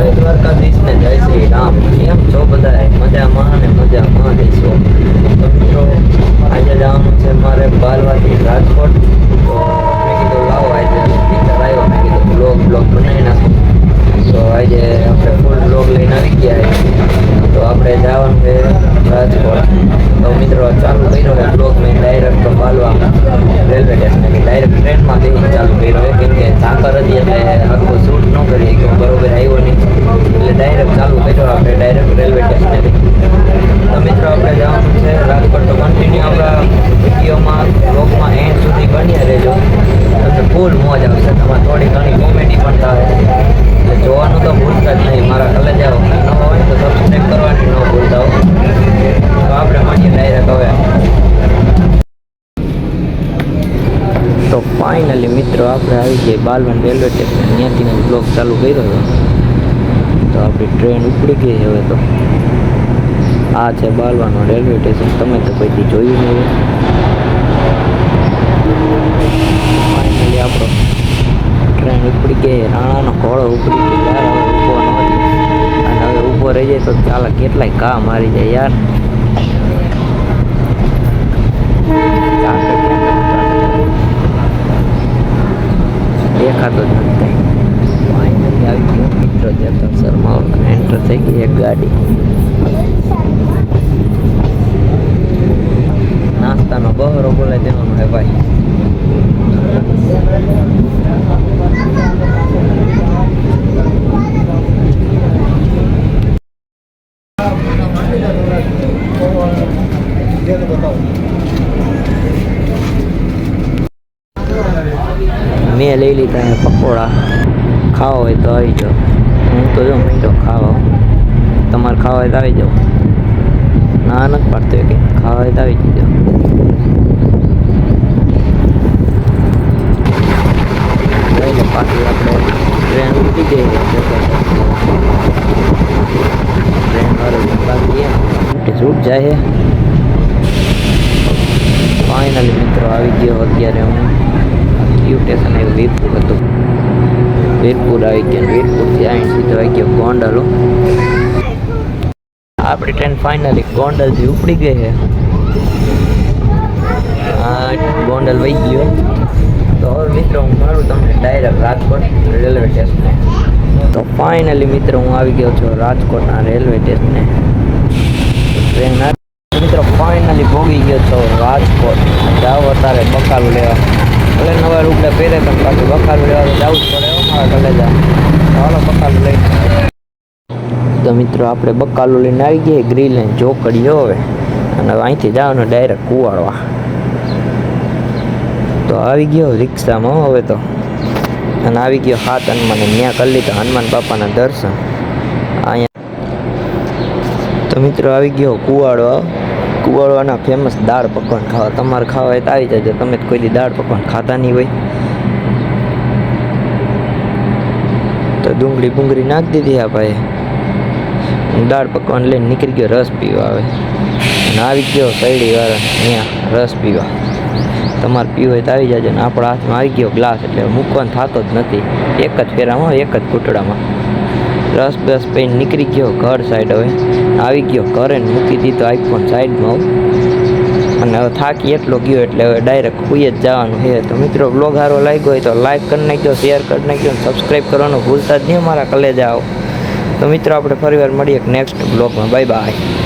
જય દ્વારકાધીશ ને જય શ્રી રામ. કેમ છો બધા? મજામાં ને મજામાં રહીશો. તો મિત્રો આજે જવાનું છે મારે બાલવાથી રાજકોટ. તો મેં કીધું લાવો આજે વિચાર આવ્યો, મેં કીધું બ્લોગ બનાવી નાખું. તો આજે આપણે ફૂલ બ્લોગ લઈને આવી ગયા. તો આપણે જવાનું છે રાજકોટ. તો મિત્રો ચાલુ કર્યો છે બ્લોગ મેં direct Balva railway station direct ટ્રેનમાં બેસી ચાલુ કર્યો છે, કેમ કે ઝાકર હતી એટલે આખું શૂટ ન કરી કે બરોબર આવ્યો નહીં, એટલે ડાયરેક્ટ ચાલુ કર્યો આપણે ડાયરેક્ટ રેલવે સ્ટેશનેથી. તો મિત્રો આપણે જવાનું છે રાજકોટ. તો કન્ટિન્યુ આપણા વિડીયોમાં બ્લોગમાં એન્ડ સુધી બન્યા રહેજો, એટલે ફૂલ મોજ આવશે. તમારે થોડી ઘણી કોમેડી પણ થાય, એટલે જોવાનું તો ભૂલતા જ નહીં. મારા કલે જાઓ ન હોય તો સબસ્ક્રાઈબ કરવાની ન ભૂલતા હો. તો આપણે મળીએ ડાયરેક્ટ હવે. તો ફાઇનલી મિત્રો આપણે આવી ગયા બાલવન રેલવે સ્ટેશન. ત્યાંથી બ્લોગ ચાલુ કર્યો હતો. તો આપણી ટ્રેન ઉપડી ગઈ હવે. તો આ છે બાલવાનું રેલવે સ્ટેશન. તમે તો કોઈથી જોયું નહીં હોય. ફાઇનલી આપણો ટ્રેન ઉપડી ગઈ. રાણાનો ઘોડો ઉપડી ગયો યાર. હવે ઊભો ન હતી, અને હવે ઊભો રહી જાય તો ચાલે કેટલાય ઘા મારી જાય યાર. દેખાતો જ નથી. ફાઇનલી આવી ગયો મિત્રો ચેતન શર્મા. એન્ટર થઈ ગઈ એક ગાડી. નાસ્તાનો બહરો બોલાય દેવાનો હે ભાઈ. મેં લઈ લીધા હે પકોડા. ખાવા હોય તો આવી જાઓ. હું તો જો મીઠો ખાવા. તમારે ખાવા હોય તો આવી જાઓ. ના નથી પાડતો કે ખાવા હોય તો આવી જજો. પાછી આપણે ટ્રેન ઉઠી ગઈ. ટ્રેન વાળું બાકી છૂટ જાય. ફાઇનલી મિત્રો આવી ગયો. અત્યારે હું કયું સ્ટેશન આવ્યું? વીરપુર હતું. વીરપુર આવી ગયા. વીરપુરથી આવીને સીધો આવી ગયો ગોંડલ. આપણી ટ્રેન ફાઇનલી ગોંડલથી ઉપડી ગઈ છે. ગોંડલ વહી ગયો. તો હવે મિત્રો હું મારું તમને ડાયરેક્ટ રાજકોટ રેલવે સ્ટેશને. તો ફાઇનલી મિત્રો હું આવી ગયો છું રાજકોટના રેલવે સ્ટેશને. ટ્રેન મિત્રો ફાઇનલી ભોગી ગયો છો રાજકોટ. જાઓ અત્યારે બકાલું લેવા. ભલે નવા રૂપડે પહેરે તો પાછું બકાલું લેવા તો જવું જ પડે. મારા કલેજા ચાલો બકાલું લઈને. તો મિત્રો આપણે બકાલું લઈને આવી ગયા ગ્રીલ લાઈન ચોકડીઓ હવે. અને અહીંથી જવાનું ડાયરેક્ટ કુવાડવા. તો આવી ગયો રિક્ષામાં હવે તો. અને આવી ગયો હાથ હનુમાન. ત્યાં કરી લીધા હનુમાન બાપાના દર્શન અહીંયા. તો મિત્રો આવી ગયો કુવાડવા. કુવાડવાના ફેમસ દાળ પકવાન ખાવા. તમારે ખાવા હોય તો આવી જજો. તમે કોઈ દી દાળ પકવાન ખાતા નહીં હોય. તો ડુંગળી બુંગળી નાખી દીધી આ ભાઈ. દાળ પકવાન લઈને નીકળી ગયો રસ પીવા આવે. અને આવી ગયો સૈડી વાળા ત્યાં રસ પીવા. તમારે પીવું હોય તો આવી જાજો. ને આપણા હાથમાં આવી ગયો ગ્લાસ, એટલે મૂકવાનો થતો જ નથી. એક જ ફેરામાં એક જ ઘૂંટડામાં રસ બસ પીને નીકળી ગયો ઘર સાઈડ. હવે આવી ગયો ઘરે ને મૂકી દીધો આઈફોન સાઈડમાં. અને હવે થાકી એટલો ગયો એટલે હવે ડાયરેક્ટ સુઈ જ જવાનું છે. તો મિત્રો બ્લોગ સારો લાગ્યો હોય તો લાઈક કરી નાખજો, શેર કરી નાખજો, સબસ્ક્રાઈબ કરવાનું ભૂલતા જ નહીં મારા કલેજા આવો. તો મિત્રો આપણે ફરીવાર મળીએ નેક્સ્ટ બ્લોગમાં. Bye bye.